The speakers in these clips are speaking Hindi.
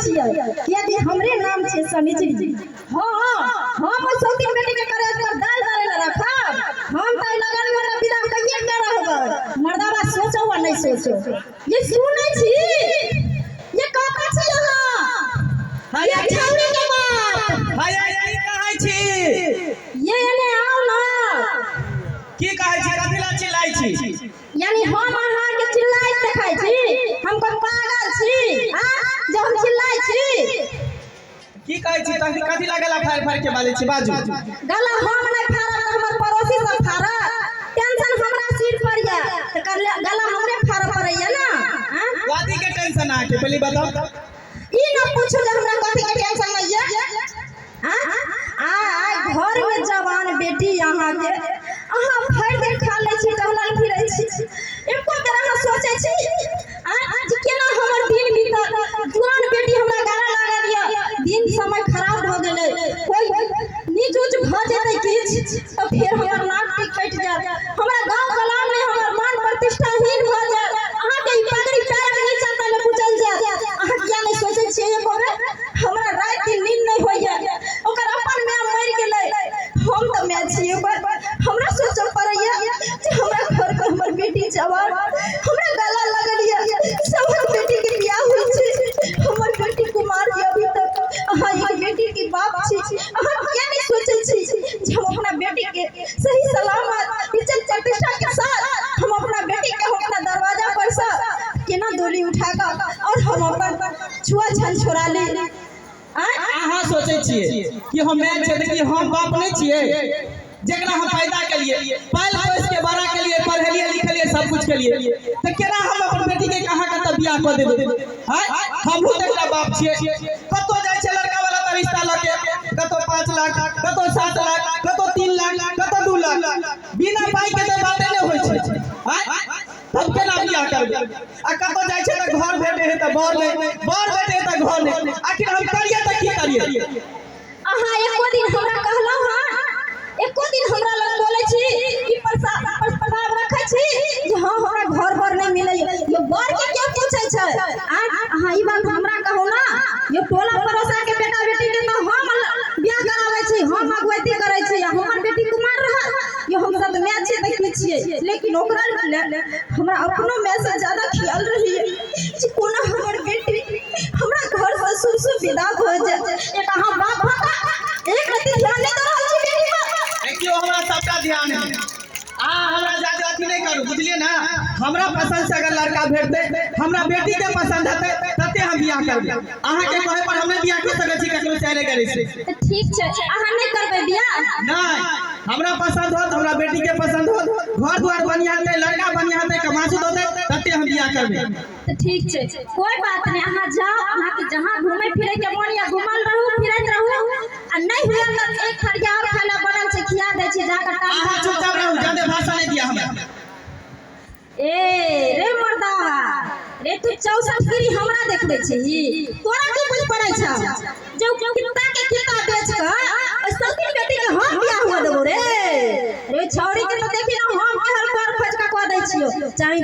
छियै कियाकि हमरे नाम छै समिति जी। हां हम सौती बेटी के करे पर दाल डाले न रखब, हम त लगन में विदा कइए के रहब। मर्दावा सोचो वा नहीं सोचो, ये सुनै छी ये कथा छी यहां ये छौरी के बात हाय यही कहै छी ये एने आओ ना। की कहै छी कथि ला चिल्लाई छी? यानी हम अहाँ के चिल्लाई देखाई छी, हम कोन पागल छी हां जे हम चिल्लाई छी? की कहै छी कथि ला गला फाड़ फाड़ के बाजै छी? बाजू। गला हम नहीं फाड़ा त हमर पड़ोसी सब फाड़ा, टेंशन हमरा सिर पर या त गला हमरे फाड़ पड़ैया ना। हां वादी के टेंशन आ के पहले बताओ। ई न पूछो जे हमरा कथि के टेंशन नहीं है। हां आ घर में जवान बेटी यहां के अहाँ भर दिन खा ले छी, टहलल फिरै छी, एको बेर अहाँ सोचै छी आज केना हमर दिन बीतल? जवान बेटी हमरा गाना लागल या, दिन समय खराब भ गेलै, कोई नीच उच भ जेतै किछ त फेर हमर नाक के कटि जाय, हमरा गांव गलाम में हमर मान प्रतिष्ठाहीन भ जाय, अहाँ के ई पगड़ी पैर के नीचा तले कुचल जाय। अहाँ किया नहीं सोचै छियै एको बेर? हमरा रात दिन नींद नहीं होइया, ओकर अपन माय मर गेलै, हम त माय छियै पर हमरा सोचऽ पड़ैया जे हमरा घर पर हमर बेटी जवान हमरा गला लगल या, सब बेटी के बियाह होई छै, हमर बेटी कुमार है अभी तक। अहाँ एक बेटी के बाप छी, अहाँ किया नहीं सोचै छी जे हम अपना बेटी के सही सलामत इज्जत प्रतिष्ठा के साथ हम अपना बेटी के हम अपना दरवाजा पर से केना डोली उठा के और हम अपन छुआ छन छोड़ा ले। अहाँ सोचै छियै कि हम मैन छै कि हम बाप नहीं छियै जेकरा हम पैदा केलिए, पाल पोस के बड़ा केलिए, पढ़ेलिए लिखलिए सब कुछ केलिए, त केना हम अपन बेटी के कहां कत बियाह क देबै? हां हमहु त एकटा बाप छियै। कतो जाय छै लड़का वाला त रिश्ता ल के, कतो 5 लाख, कतो 7 लाख, कतो 3 लाख, कतो 2 लाख, बिना पाई के त बाते नहीं होय छै। हां तब केना बियाह करबै? आ कतो जाय छै त घर भेटे है त बर नहीं, बर भेटे है त घर नहीं, आखिर हम करिए त की करिए? अहाँ एको दिन हमरा कहलौ हां, एको दिन हमरा लग बोलै छी कि प्रस्ताव रखै छी जे हां हमरा घर भर नहीं मिलै, ये बर के क्या पूछै छै? अहाँ ई बात हमरा कहू ना, ये टोला पड़ोसा के बेटा बेटी के तो हम बियाह कराबै छी, हम अगुवैती करै छी, हमर बेटी कुमार रह, ये हम सब माय छियै देखै छियै, लेकिन ओकरा हमरा अपनो माय से ज्यादा ख्याल रही जे कोना हमर बेटी हमरा घर से शुभ विदा हो जाए। एक अहाँ बाप एक रति ध्यान नहीं दे रहल छी बेटी पर। देखियो हमरा सबका ध्यान है, हमरा ज्यादा अथी नहीं करू, बुझलिए ना? हमरा पसंद से अगर लड़का भेटते, हमरा बेटी के पसंद हेतै तते हम बियाह करबै। अहाँ के कहे पर हम नहीं बियाह कर सकै छी ककरो चाहे करे से। ठीक छै, अहाँ नहीं करबै बियाह? नहीं, हमरा पसंद होत, हमरा बेटी के पसंद होत, घर द्वार बढ़िया हेतै, लड़का बढ़िया हेतै, कमासुद होतै तते हम बियाह करबै। तो ठीक छै, कोई बात नहीं, अहाँ जाओ, अहाँ के जहां घूमे फिरे के मन या घुमल रहू, फिरत रहू, आ नहीं हुआ त एक थरिया और खाना बनल छै खिया दै छी जाकर टाइम। अहाँ चुपचाप रहू, ज्यादा भाषा नहीं दिया हमरा। ए रे मर्दावा रे, तू 64 गिरी हमरा देखबै छी, तोरा की बुझ पड़ै छ जो कुत्ता के खिता बेच के सौती बेटी के हम बियाह हुआ देबो रे? रे छौरी के तो देखी ना हम केहन पर खोज के क दै छियो, चाहे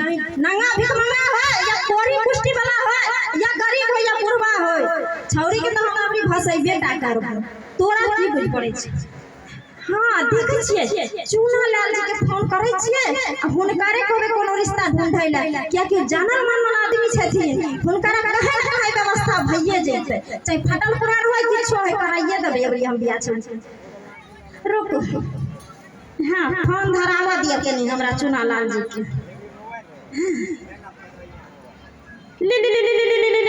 नंगा भिख मंगा है या कोरी पुष्टि वाला है या गरीब हो या बुढ़वा हो, छौरी के तो हम अपनी भसैबे टा करब, तोरा की बुझ पड़ै छ? हाँ देखे छिए चूना लाल जी के फोन करे छिए, हुनकारे कहबे कोनो रिश्ता ढूंढै ला, किया कि जानल मानल आदमी छथिन, हुनकारा कहे न कहे व्यवस्था भइए जेतै, चाहे फटल पुरान होय किछो है कराइए देबे अबरी हम बियाह छै। रुक हां फोन धरावा दिया के नहीं हमरा चूना लाल जी के। ले ले ले ले